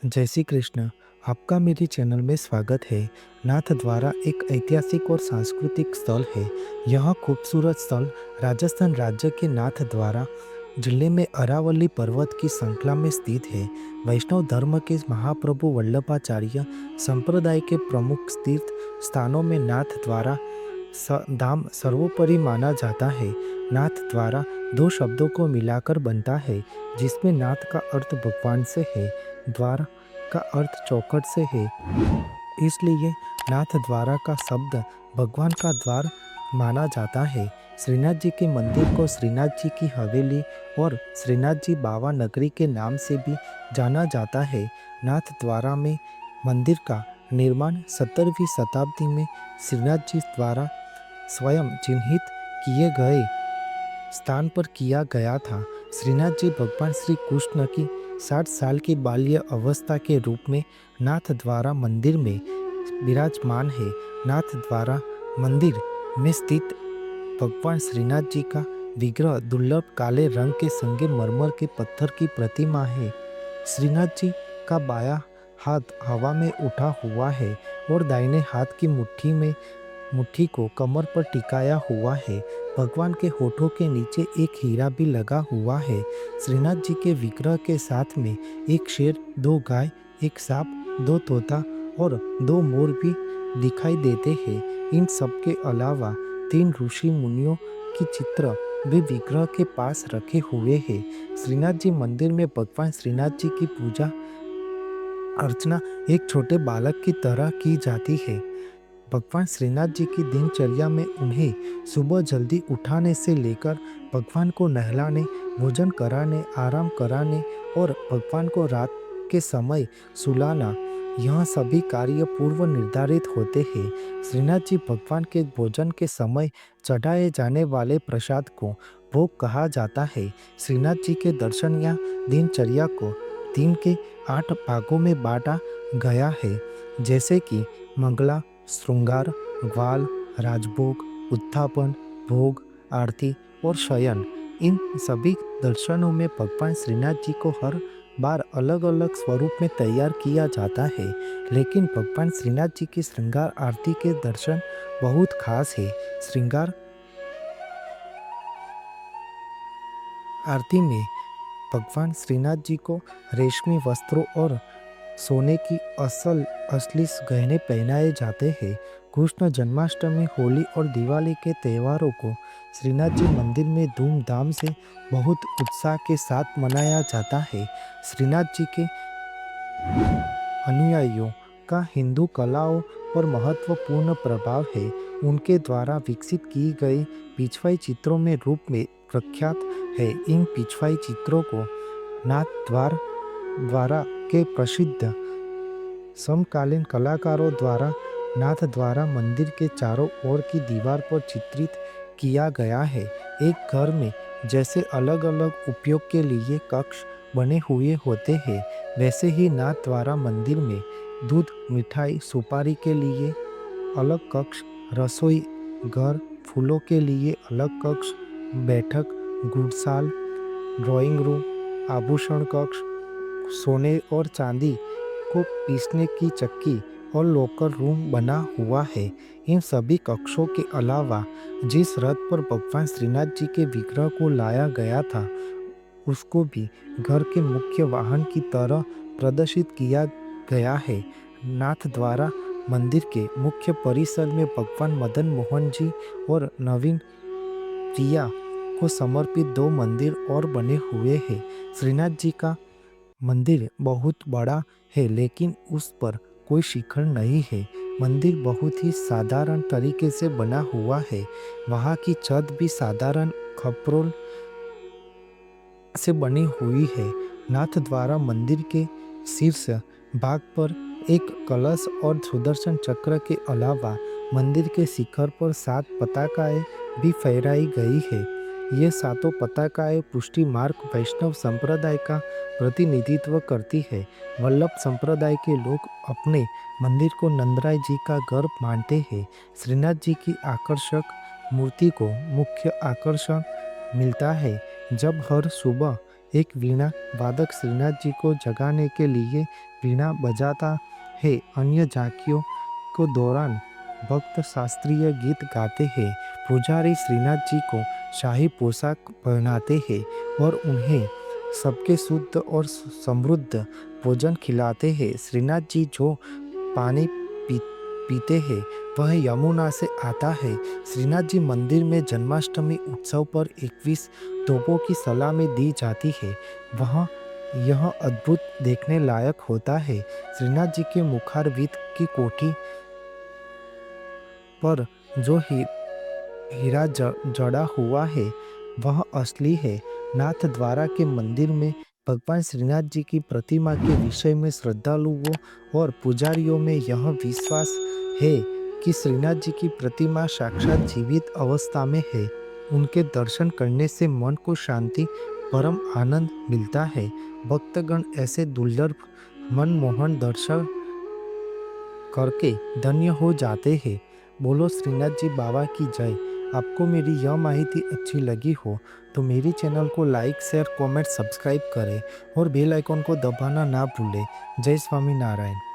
जय श्री कृष्ण। आपका मेरे चैनल में स्वागत है। नाथ द्वारा एक ऐतिहासिक और सांस्कृतिक स्थल है। यह खूबसूरत स्थल राजस्थान राज्य के नाथ द्वारा जिले में अरावली पर्वत की श्रृंखला में स्थित है। वैष्णव धर्म के महाप्रभु वल्लभाचार्य संप्रदाय के प्रमुख तीर्थ स्थानों में नाथ द्वारा धाम सर्वोपरि माना जाता है। नाथ द्वारा दो शब्दों को मिलाकर बनता है, जिसमें नाथ का अर्थ भगवान से है, द्वार का अर्थ चौखट से है। इसलिए नाथ द्वारा का शब्द भगवान का द्वार माना जाता है। श्रीनाथ जी के मंदिर को श्रीनाथ जी की हवेली और श्रीनाथ जी बावा नगरी के नाम से भी जाना जाता है। नाथ द्वारा में मंदिर का निर्माण 17वीं शताब्दी में श्रीनाथ जी द्वारा स्वयं चिन्हित किए गए स्थान पर किया गया था। श्रीनाथ जी भगवान श्री कृष्ण की 60 साल की बाल्य अवस्था के रूप में नाथ द्वारा मंदिर में विराजमान है। नाथ द्वारा मंदिर में स्थित भगवान श्रीनाथ जी का विग्रह दुर्लभ काले रंग के संगमरमर के पत्थर की प्रतिमा है। श्रीनाथ जी का बायां हाथ हवा में उठा हुआ है और दाहिने हाथ की मुट्ठी को कमर पर टिकाया हुआ है। भगवान के होठों के नीचे एक हीरा भी लगा हुआ है। श्रीनाथ जी के विग्रह के साथ में एक शेर, 2 गाय, एक सांप, 2 तोता और 2 मोर भी दिखाई देते हैं। इन सब के अलावा 3 ऋषि मुनियों की चित्र भी विग्रह के पास रखे हुए हैं। श्रीनाथ जी मंदिर में भगवान श्रीनाथ जी की पूजा अर्चना एक छोटे बालक की तरह की जाती है। भगवान श्रीनाथ जी की दिनचर्या में उन्हें सुबह जल्दी उठाने से लेकर भगवान को नहलाने, भोजन कराने, आराम कराने और भगवान को रात के समय सुलाना, यह सभी कार्य पूर्व निर्धारित होते हैं। श्रीनाथ जी भगवान के भोजन के समय चढ़ाए जाने वाले प्रसाद को भोग कहा जाता है। श्रीनाथ जी के दर्शन या दिनचर्या को दिन के 8 भागों में बांटा गया है, जैसे कि मंगला, श्रृंगार, ग्वाल, राजभोग, उत्थापन, भोग, आरती और शयन। इन सभी दर्शनों में भगवान श्रीनाथ जी को हर बार अलग अलग स्वरूप में तैयार किया जाता है, लेकिन भगवान श्रीनाथ जी की श्रृंगार आरती के दर्शन बहुत खास है। श्रृंगार आरती में भगवान श्रीनाथ जी को रेशमी वस्त्रों और सोने की असली गहने पहनाए जाते हैं। कृष्ण जन्माष्टमी, होली और दिवाली के त्योहारों को श्रीनाथ जी मंदिर में धूमधाम से बहुत उत्साह के साथ मनाया जाता है। श्रीनाथ जी के अनुयायियों का हिंदू कलाओं पर महत्वपूर्ण प्रभाव है। उनके द्वारा विकसित की गई पिछवाई चित्रों में रूप में प्रख्यात है। इन पिछवाई चित्रों को नाथ द्वारा के प्रसिद्ध समकालीन कलाकारों द्वारा नाथ द्वारा मंदिर के चारों ओर की दीवार पर चित्रित किया गया है। एक घर में जैसे अलग अलग उपयोग के लिए कक्ष बने हुए होते हैं, वैसे ही नाथ द्वारा मंदिर में दूध, मिठाई, सुपारी के लिए अलग कक्ष, रसोई घर, फूलों के लिए अलग कक्ष, बैठक, गुड़साल, ड्राइंग रूम, आभूषण कक्ष, सोने और चांदी को पीसने की चक्की और लॉकर रूम बना हुआ है। इन सभी कक्षों के अलावा जिस रथ पर भगवान श्रीनाथ जी के विग्रह को लाया गया था, उसको भी घर के मुख्य वाहन की तरह प्रदर्शित किया गया है। नाथ द्वारा मंदिर के मुख्य परिसर में भगवान मदन मोहन जी और नवीन प्रिया को समर्पित 2 मंदिर और बने हुए हैं। श्रीनाथ जी का मंदिर बहुत बड़ा है, लेकिन उस पर कोई शिखर नहीं है। मंदिर बहुत ही साधारण तरीके से बना हुआ है। वहाँ की छत भी साधारण खपरोल से बनी हुई है। नाथ द्वारा मंदिर के शीर्ष भाग पर एक कलश और सुदर्शन चक्र के अलावा मंदिर के शिखर पर 7 पताकाएं भी फहराई गई है। ये 7 पताकाएं पुष्टि मार्ग वैष्णव संप्रदाय का प्रतिनिधित्व करती है। वल्लभ संप्रदाय के लोग अपने मंदिर को नंदराय जी का घर मानते हैं। श्रीनाथ जी की आकर्षक मूर्ति को मुख्य आकर्षण मिलता है जब हर सुबह एक वीणा वादक श्रीनाथ जी को जगाने के लिए वीणा बजाता है। अन्य झांकियों को दौरान भक्त शास्त्रीय गीत गाते हैं। पुजारी श्रीनाथ जी को शाही पोशाक पहनाते हैं और उन्हें सबके शुद्ध और समृद्ध भोजन खिलाते हैं। श्रीनाथ जी जो पानी पी पीते हैं वह यमुना से आता है। श्रीनाथ जी मंदिर में जन्माष्टमी उत्सव पर 21 तोपों की सलामी दी जाती है। वहाँ यह अद्भुत देखने लायक होता है। श्रीनाथ जी के मुखारविंद की कोठी पर जो हीरा जड़ा हुआ है वह असली है। नाथ द्वारा के मंदिर में भगवान श्रीनाथ जी की प्रतिमा के विषय में श्रद्धालुओं और पुजारियों में यह विश्वास है कि श्रीनाथ जी की प्रतिमा साक्षात जीवित अवस्था में है। उनके दर्शन करने से मन को शांति परम आनंद मिलता है। भक्तगण ऐसे दुर्लभ मनमोहन दर्शन करके धन्य हो जाते हैं। बोलो श्रीनाथ जी बाबा की जय। आपको मेरी यह माहिती अच्छी लगी हो तो मेरी चैनल को लाइक शेयर कमेंट सब्सक्राइब करें और बेल आइकन को दबाना ना भूलें। जय स्वामी नारायण।